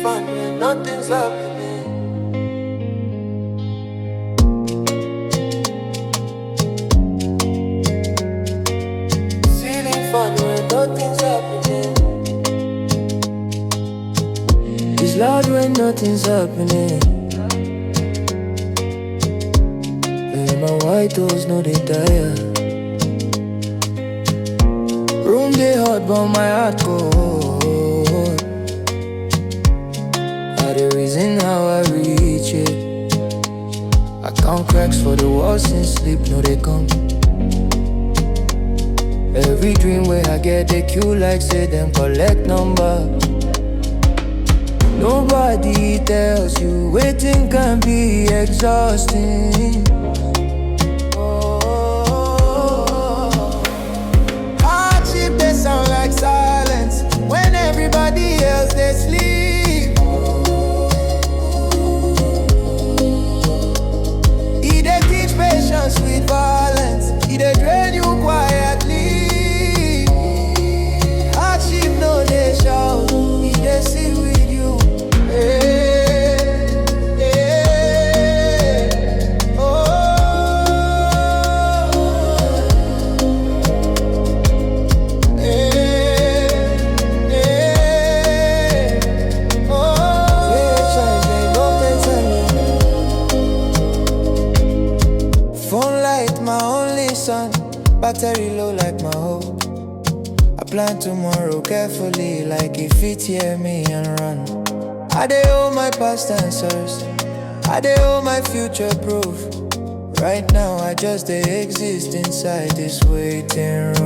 fun when nothing's happening. Feeling fun when nothing's happening. It's loud when nothing's happening. And my white toes know they tire. Room they hot but my heart cold. Are the reason how I reach it. I count cracks for the walls in sleep, no they come. Every dream where I get they queue like say them collect number. Nobody tells you waiting can be exhausting. Hardship they sound like silence when everybody else they sleep. He they teach patience with violence. He they drain you quietly. Hardship no they shout. He they sit with you. Phone light, my only son. Battery low like my hope. I plan tomorrow carefully, like if it hear me and run. I dey owe my past answers. I dey owe my future proof. Right now I just dey exist inside this waiting room.